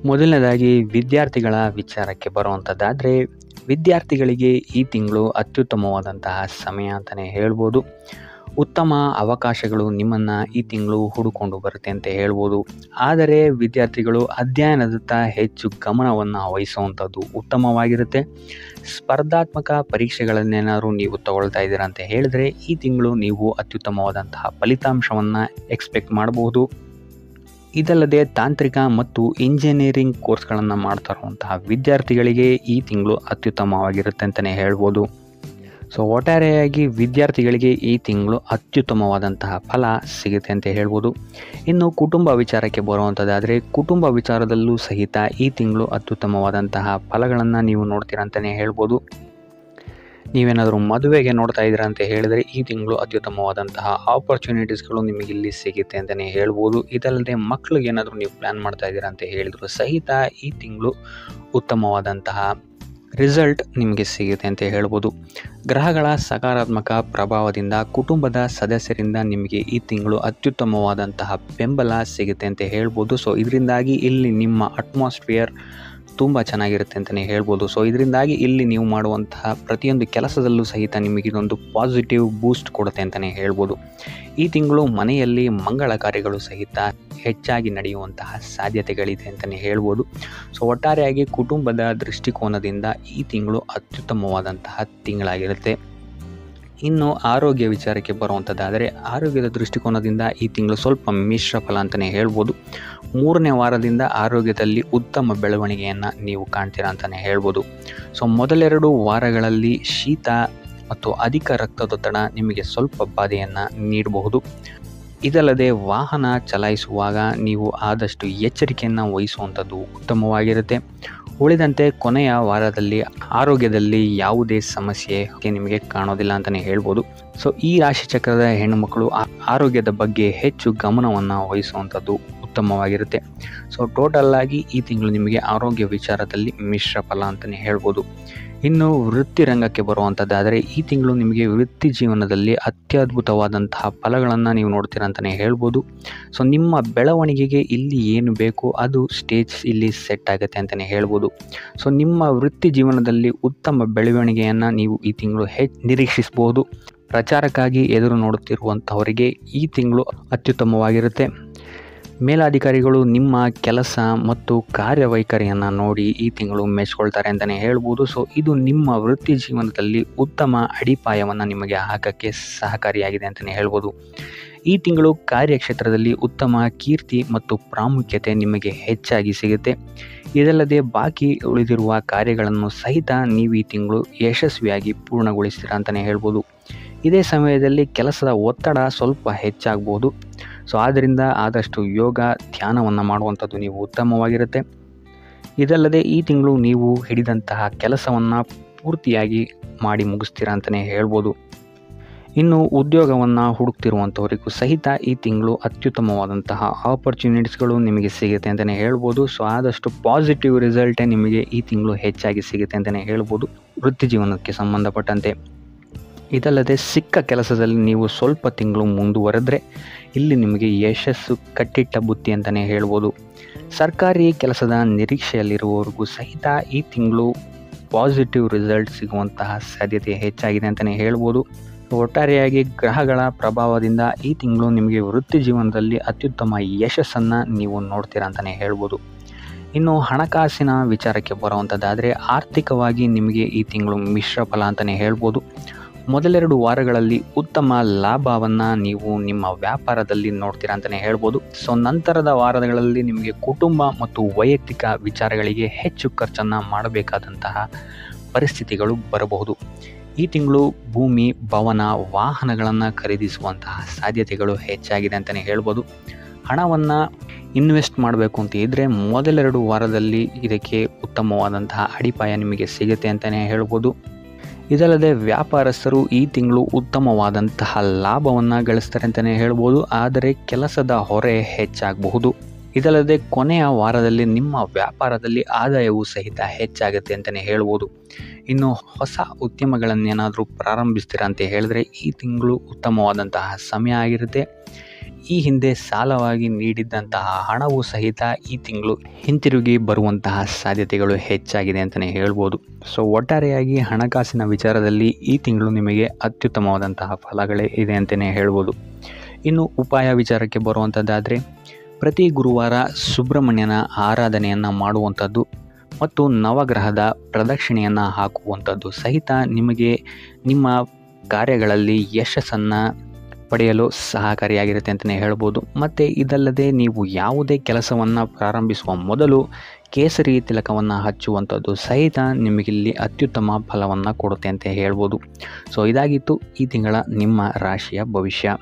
ಮೊದಲನೇದಾಗಿ ವಿದ್ಯಾರ್ಥಿಗಳ ವಿಚಾರಕ್ಕೆ ಬರುವಂಥದ್ದಾದರೆ, ವಿದ್ಯಾರ್ಥಿಗಳಿಗೆ ಈ ತಿಂಗಳು ಅತ್ಯುತ್ತಮವಾದಂತಹ ಸಮಯ ಅಂತಲೇ ಹೇಳ್ಬೋದು. ಉತ್ತಮ ಅವಕಾಶಗಳು ನಿಮ್ಮನ್ನು ಈ ತಿಂಗಳು ಹುಡುಕೊಂಡು ಬರುತ್ತೆ ಅಂತ ಹೇಳ್ಬೋದು. ಆದರೆ ವಿದ್ಯಾರ್ಥಿಗಳು ಅಧ್ಯಯನದತ್ತ ಹೆಚ್ಚು ಗಮನವನ್ನು ವಹಿಸುವಂಥದ್ದು ಉತ್ತಮವಾಗಿರುತ್ತೆ. ಸ್ಪರ್ಧಾತ್ಮಕ ಪರೀಕ್ಷೆಗಳನ್ನೇನಾದರೂ ನೀವು ತಗೊಳ್ತಾ ಇದ್ದೀರಾ ಅಂತ ಹೇಳಿದ್ರೆ, ಈ ತಿಂಗಳು ನೀವು ಅತ್ಯುತ್ತಮವಾದಂತಹ ಫಲಿತಾಂಶವನ್ನು ಎಕ್ಸ್ಪೆಕ್ಟ್ ಮಾಡಬಹುದು. ಇದಲ್ಲದೆ ತಾಂತ್ರಿಕ ಮತ್ತು ಇಂಜಿನಿಯರಿಂಗ್ ಕೋರ್ಸ್ಗಳನ್ನು ಮಾಡ್ತಾ ಇರುವಂತಹ ವಿದ್ಯಾರ್ಥಿಗಳಿಗೆ ಈ ತಿಂಗಳು ಅತ್ಯುತ್ತಮವಾಗಿರುತ್ತೆ ಅಂತಲೇ ಹೇಳ್ಬೋದು. ಒಟ್ಟಾರೆಯಾಗಿ ವಿದ್ಯಾರ್ಥಿಗಳಿಗೆ ಈ ತಿಂಗಳು ಅತ್ಯುತ್ತಮವಾದಂತಹ ಫಲ ಸಿಗುತ್ತೆ ಅಂತ ಹೇಳ್ಬೋದು. ಇನ್ನು ಕುಟುಂಬ ವಿಚಾರಕ್ಕೆ ಬರುವಂಥದ್ದಾದರೆ, ಕುಟುಂಬ ವಿಚಾರದಲ್ಲೂ ಸಹಿತ ಈ ತಿಂಗಳು ಅತ್ಯುತ್ತಮವಾದಂತಹ ಫಲಗಳನ್ನು ನೀವು ನೋಡ್ತೀರಾ ಅಂತಲೇ ಹೇಳ್ಬೋದು. ನೀವೇನಾದರೂ ಮದುವೆಗೆ ನೋಡ್ತಾ ಇದ್ದೀರಾ ಅಂತ ಹೇಳಿದರೆ, ಈ ತಿಂಗಳು ಅತ್ಯುತ್ತಮವಾದಂತಹ ಆಪರ್ಚುನಿಟೀಸ್ಗಳು ನಿಮಗೆ ಇಲ್ಲಿ ಸಿಗುತ್ತೆ ಅಂತಲೇ ಹೇಳ್ಬೋದು. ಇದಲ್ಲದೆ ಮಕ್ಕಳಿಗೆ ಏನಾದರೂ ನೀವು ಪ್ಲ್ಯಾನ್ ಮಾಡ್ತಾ ಇದ್ದೀರಾ ಅಂತ ಹೇಳಿದ್ರು ಸಹಿತ ಈ ತಿಂಗಳು ಉತ್ತಮವಾದಂತಹ ರಿಸಲ್ಟ್ ನಿಮಗೆ ಸಿಗುತ್ತೆ ಅಂತ ಹೇಳ್ಬೋದು. ಗ್ರಹಗಳ ಸಕಾರಾತ್ಮಕ ಪ್ರಭಾವದಿಂದ ಕುಟುಂಬದ ಸದಸ್ಯರಿಂದ ನಿಮಗೆ ಈ ತಿಂಗಳು ಅತ್ಯುತ್ತಮವಾದಂತಹ ಬೆಂಬಲ ಸಿಗುತ್ತೆ ಅಂತ ಹೇಳ್ಬೋದು. ಇದರಿಂದಾಗಿ ಇಲ್ಲಿ ನಿಮ್ಮ ಅಟ್ಮಾಸ್ಫಿಯರ್ ತುಂಬ ಚೆನ್ನಾಗಿರುತ್ತೆ ಅಂತಲೇ ಹೇಳ್ಬೋದು. ಇದರಿಂದಾಗಿ ಇಲ್ಲಿ ನೀವು ಮಾಡುವಂತಹ ಪ್ರತಿಯೊಂದು ಕೆಲಸದಲ್ಲೂ ಸಹಿತ ನಿಮಗೆ ಇದೊಂದು ಪಾಸಿಟಿವ್ ಬೂಸ್ಟ್ ಕೊಡುತ್ತೆ ಅಂತಲೇ ಹೇಳ್ಬೋದು. ಈ ತಿಂಗಳು ಮನೆಯಲ್ಲಿ ಮಂಗಳ ಕಾರ್ಯಗಳು ಸಹಿತ ಹೆಚ್ಚಾಗಿ ನಡೆಯುವಂತಹ ಸಾಧ್ಯತೆಗಳಿದೆ ಅಂತಲೇ ಹೇಳ್ಬೋದು. ಒಟ್ಟಾರೆಯಾಗಿ ಕುಟುಂಬದ ದೃಷ್ಟಿಕೋನದಿಂದ ಈ ತಿಂಗಳು ಅತ್ಯುತ್ತಮವಾದಂತಹ ತಿಂಗಳಾಗಿರುತ್ತೆ. ಇನ್ನು ಆರೋಗ್ಯ ವಿಚಾರಕ್ಕೆ ಬರುವಂಥದ್ದಾದರೆ, ಆರೋಗ್ಯದ ದೃಷ್ಟಿಕೋನದಿಂದ ಈ ತಿಂಗಳು ಸ್ವಲ್ಪ ಮಿಶ್ರ ಫಲ ಅಂತಲೇ ಹೇಳ್ಬೋದು. 3ನೇ ವಾರದಿಂದ ಆರೋಗ್ಯದಲ್ಲಿ ಉತ್ತಮ ಬೆಳವಣಿಗೆಯನ್ನು ನೀವು ಕಾಣ್ತೀರಾ ಅಂತಲೇ ಹೇಳ್ಬೋದು. ಮೊದಲೆರಡು ವಾರಗಳಲ್ಲಿ ಶೀತ ಮತ್ತು ಅಧಿಕ ರಕ್ತದೊತ್ತಡ ನಿಮಗೆ ಸ್ವಲ್ಪ ಬಾಧೆಯನ್ನು ನೀಡಬಹುದು. ಇದಲ್ಲದೆ ವಾಹನ ಚಲಾಯಿಸುವಾಗ ನೀವು ಆದಷ್ಟು ಎಚ್ಚರಿಕೆಯನ್ನು ವಹಿಸುವಂಥದ್ದು ಉತ್ತಮವಾಗಿರುತ್ತೆ. ಉಳಿದಂತೆ ಕೊನೆಯ ವಾರದಲ್ಲಿ ಆರೋಗ್ಯದಲ್ಲಿ ಯಾವುದೇ ಸಮಸ್ಯೆ ನಿಮಗೆ ಕಾಣೋದಿಲ್ಲ ಅಂತಲೇ ಹೇಳ್ಬೋದು. ಈ ರಾಶಿಚಕ್ರದ ಹೆಣ್ಣುಮಕ್ಕಳು ಆರೋಗ್ಯದ ಬಗ್ಗೆ ಹೆಚ್ಚು ಗಮನವನ್ನು ವಹಿಸುವಂಥದ್ದು ಉತ್ತಮವಾಗಿರುತ್ತೆ. ಟೋಟಲ್ ಆಗಿ ಈ ತಿಂಗಳು ನಿಮಗೆ ಆರೋಗ್ಯ ವಿಚಾರದಲ್ಲಿ ಮಿಶ್ರ ಫಲ ಅಂತಲೇ ಹೇಳ್ಬೋದು. ಇನ್ನು ವೃತ್ತಿ ರಂಗಕ್ಕೆ ಬರುವಂಥದ್ದಾದರೆ, ಈ ತಿಂಗಳು ನಿಮಗೆ ವೃತ್ತಿ ಜೀವನದಲ್ಲಿ ಅತ್ಯದ್ಭುತವಾದಂತಹ ಫಲಗಳನ್ನು ನೀವು ನೋಡ್ತೀರಾ ಅಂತಲೇ ಹೇಳ್ಬೋದು. ನಿಮ್ಮ ಬೆಳವಣಿಗೆಗೆ ಇಲ್ಲಿ ಏನು ಬೇಕು ಅದು ಸ್ಟೇಜ್ ಇಲ್ಲಿ ಸೆಟ್ ಆಗುತ್ತೆ ಅಂತಲೇ ಹೇಳ್ಬೋದು. ನಿಮ್ಮ ವೃತ್ತಿ ಜೀವನದಲ್ಲಿ ಉತ್ತಮ ಬೆಳವಣಿಗೆಯನ್ನು ನೀವು ಈ ತಿಂಗಳು ನಿರೀಕ್ಷಿಸಬಹುದು. ಪ್ರಚಾರಕ್ಕಾಗಿ ಎದುರು ನೋಡುತ್ತಿರುವಂಥವರಿಗೆ ಈ ತಿಂಗಳು ಅತ್ಯುತ್ತಮವಾಗಿರುತ್ತೆ. ಮೇಲಾಧಿಕಾರಿಗಳು ನಿಮ್ಮ ಕೆಲಸ ಮತ್ತು ಕಾರ್ಯವೈಖರಿಯನ್ನು ನೋಡಿ ಈ ತಿಂಗಳು ಮೆಚ್ಕೊಳ್ತಾರೆ ಅಂತಲೇ ಹೇಳ್ಬೋದು. ಇದು ನಿಮ್ಮ ವೃತ್ತಿ ಜೀವನದಲ್ಲಿ ಉತ್ತಮ ಅಡಿಪಾಯವನ್ನು ನಿಮಗೆ ಹಾಕೋಕ್ಕೆ ಸಹಕಾರಿಯಾಗಿದೆ ಅಂತಲೇ ಹೇಳ್ಬೋದು. ಈ ತಿಂಗಳು ಕಾರ್ಯಕ್ಷೇತ್ರದಲ್ಲಿ ಉತ್ತಮ ಕೀರ್ತಿ ಮತ್ತು ಪ್ರಾಮುಖ್ಯತೆ ನಿಮಗೆ ಹೆಚ್ಚಾಗಿ ಸಿಗುತ್ತೆ. ಇದಲ್ಲದೆ ಬಾಕಿ ಉಳಿದಿರುವ ಕಾರ್ಯಗಳನ್ನು ಸಹಿತ ನೀವು ಈ ತಿಂಗಳು ಯಶಸ್ವಿಯಾಗಿ ಪೂರ್ಣಗೊಳಿಸ್ತೀರಾ ಅಂತಲೇ ಹೇಳ್ಬೋದು. ಇದೇ ಸಮಯದಲ್ಲಿ ಕೆಲಸದ ಒತ್ತಡ ಸ್ವಲ್ಪ ಹೆಚ್ಚಾಗ್ಬೋದು. ಆದ್ದರಿಂದ ಆದಷ್ಟು ಯೋಗ ಧ್ಯಾನವನ್ನು ಮಾಡುವಂಥದ್ದು ನೀವು ಉತ್ತಮವಾಗಿರುತ್ತೆ. ಇದಲ್ಲದೆ ಈ ತಿಂಗಳು ನೀವು ಹಿಡಿದಂತಹ ಕೆಲಸವನ್ನು ಪೂರ್ತಿಯಾಗಿ ಮಾಡಿ ಮುಗಿಸ್ತೀರಾ ಅಂತಲೇ ಹೇಳ್ಬೋದು. ಇನ್ನು ಉದ್ಯೋಗವನ್ನು ಹುಡುಕ್ತಿರುವಂಥವರಿಗೂ ಸಹಿತ ಈ ತಿಂಗಳು ಅತ್ಯುತ್ತಮವಾದಂತಹ ಆಪರ್ಚುನಿಟೀಸ್ಗಳು ನಿಮಗೆ ಸಿಗುತ್ತೆ ಅಂತಲೇ ಹೇಳ್ಬೋದು. ಆದಷ್ಟು ಪಾಸಿಟಿವ್ ರಿಸಲ್ಟೇ ನಿಮಗೆ ಈ ತಿಂಗಳು ಹೆಚ್ಚಾಗಿ ಸಿಗುತ್ತೆ ಅಂತಲೇ ಹೇಳ್ಬೋದು ವೃತ್ತಿ ಜೀವನಕ್ಕೆ ಸಂಬಂಧಪಟ್ಟಂತೆ. ಇದಲ್ಲದೆ ಸಿಕ್ಕ ಕೆಲಸದಲ್ಲಿ ನೀವು ಸ್ವಲ್ಪ ತಿಂಗಳು ಮುಂದುವರೆದ್ರೆ ಇಲ್ಲಿ ನಿಮಗೆ ಯಶಸ್ಸು ಕಟ್ಟಿಟ್ಟ ಬುತ್ತಿ ಅಂತಲೇ ಹೇಳ್ಬೋದು. ಸರ್ಕಾರಿ ಕೆಲಸದ ನಿರೀಕ್ಷೆಯಲ್ಲಿರುವವರಿಗೂ ಸಹಿತ ಈ ತಿಂಗಳು ಪಾಸಿಟಿವ್ ರಿಸಲ್ಟ್ ಸಿಗುವಂತಹ ಸಾಧ್ಯತೆ ಹೆಚ್ಚಾಗಿದೆ ಅಂತಲೇ ಹೇಳ್ಬೋದು. ಒಟ್ಟಾರೆಯಾಗಿ ಗ್ರಹಗಳ ಪ್ರಭಾವದಿಂದ ಈ ತಿಂಗಳು ನಿಮಗೆ ವೃತ್ತಿ ಜೀವನದಲ್ಲಿ ಅತ್ಯುತ್ತಮ ಯಶಸ್ಸನ್ನು ನೀವು ನೋಡ್ತೀರಾ ಅಂತಲೇ ಹೇಳ್ಬೋದು. ಇನ್ನು ಹಣಕಾಸಿನ ವಿಚಾರಕ್ಕೆ ಬರುವಂಥದ್ದಾದರೆ, ಆರ್ಥಿಕವಾಗಿ ನಿಮಗೆ ಈ ತಿಂಗಳು ಮಿಶ್ರ ಫಲ ಅಂತಲೇ ಹೇಳ್ಬೋದು. ಮೊದಲೆರಡು ವಾರಗಳಲ್ಲಿ ಉತ್ತಮ ಲಾಭವನ್ನು ನೀವು ನಿಮ್ಮ ವ್ಯಾಪಾರದಲ್ಲಿ ನೋಡ್ತೀರಾ ಅಂತಲೇ ಹೇಳ್ಬೋದು. ನಂತರದ ವಾರಗಳಲ್ಲಿ ನಿಮಗೆ ಕುಟುಂಬ ಮತ್ತು ವೈಯಕ್ತಿಕ ವಿಚಾರಗಳಿಗೆ ಹೆಚ್ಚು ಖರ್ಚನ್ನು ಮಾಡಬೇಕಾದಂತಹ ಪರಿಸ್ಥಿತಿಗಳು ಬರಬಹುದು. ಈ ತಿಂಗಳು ಭೂಮಿ, ಭವನ, ವಾಹನಗಳನ್ನು ಖರೀದಿಸುವಂತಹ ಸಾಧ್ಯತೆಗಳು ಹೆಚ್ಚಾಗಿದೆ ಅಂತಲೇ ಹೇಳ್ಬೋದು. ಹಣವನ್ನು ಇನ್ವೆಸ್ಟ್ ಮಾಡಬೇಕು ಅಂತ ಇದ್ದರೆ ಮೊದಲೆರಡು ವಾರದಲ್ಲಿ ಇದಕ್ಕೆ ಉತ್ತಮವಾದಂತಹ ಅಡಿಪಾಯ ನಿಮಗೆ ಸಿಗುತ್ತೆ ಅಂತಲೇ ಹೇಳ್ಬೋದು. ಇದಲ್ಲದೆ ವ್ಯಾಪಾರಸ್ಥರು ಈ ತಿಂಗಳು ಉತ್ತಮವಾದಂತಹ ಲಾಭವನ್ನು ಗಳಿಸ್ತಾರೆ ಅಂತಲೇ ಹೇಳ್ಬೋದು. ಆದರೆ ಕೆಲಸದ ಹೊರೆ ಹೆಚ್ಚಾಗಬಹುದು. ಇದಲ್ಲದೆ ಕೊನೆಯ ವಾರದಲ್ಲಿ ನಿಮ್ಮ ವ್ಯಾಪಾರದಲ್ಲಿ ಆದಾಯವೂ ಸಹಿತ ಹೆಚ್ಚಾಗುತ್ತೆ ಅಂತಲೇ ಹೇಳ್ಬೋದು. ಇನ್ನು ಹೊಸ ಉದ್ಯಮಗಳನ್ನೇನಾದರೂ ಪ್ರಾರಂಭಿಸ್ತೀರಾ ಅಂತ ಹೇಳಿದ್ರೆ ಈ ತಿಂಗಳು ಉತ್ತಮವಾದಂತಹ ಸಮಯ ಆಗಿರುತ್ತೆ. ಈ ಹಿಂದೆ ಸಾಲವಾಗಿ ನೀಡಿದ್ದಂತಹ ಹಣವು ಸಹಿತ ಈ ತಿಂಗಳು ಹಿಂತಿರುಗಿ ಬರುವಂತಹ ಸಾಧ್ಯತೆಗಳು ಹೆಚ್ಚಾಗಿದೆ ಅಂತಲೇ ಹೇಳ್ಬೋದು. ಸೊ ಒಟ್ಟಾರೆಯಾಗಿ ಹಣಕಾಸಿನ ವಿಚಾರದಲ್ಲಿ ಈ ತಿಂಗಳು ನಿಮಗೆ ಅತ್ಯುತ್ತಮವಾದಂತಹ ಫಲಗಳೇ ಇದೆ ಅಂತಲೇ ಹೇಳ್ಬೋದು. ಇನ್ನು ಉಪಾಯ ವಿಚಾರಕ್ಕೆ ಬರುವಂಥದ್ದಾದರೆ ಪ್ರತಿ ಗುರುವಾರ ಸುಬ್ರಹ್ಮಣ್ಯನ ಆರಾಧನೆಯನ್ನು ಮಾಡುವಂಥದ್ದು ಮತ್ತು ನವಗ್ರಹದ ಪ್ರದಕ್ಷಿಣೆಯನ್ನು ಹಾಕುವಂಥದ್ದು ಸಹಿತ ನಿಮಗೆ ನಿಮ್ಮ ಕಾರ್ಯಗಳಲ್ಲಿ ಯಶಸ್ಸನ್ನು ಪಡೆಯಲು ಸಹಕಾರಿಯಾಗಿರುತ್ತೆ ಅಂತಲೇ ಹೇಳ್ಬೋದು. ಮತ್ತು ಇದಲ್ಲದೆ ನೀವು ಯಾವುದೇ ಕೆಲಸವನ್ನು ಪ್ರಾರಂಭಿಸುವ ಮೊದಲು ಕೇಸರಿ ತಿಲಕವನ್ನು ಹಚ್ಚುವಂಥದ್ದು ಸಹಿತ ನಿಮಗಿಲ್ಲಿ ಅತ್ಯುತ್ತಮ ಫಲವನ್ನು ಕೊಡುತ್ತೆ ಅಂತ ಹೇಳ್ಬೋದು. ಸೊ ಇದಾಗಿತ್ತು ಈ ತಿಂಗಳ ನಿಮ್ಮ ರಾಶಿಯ ಭವಿಷ್ಯ.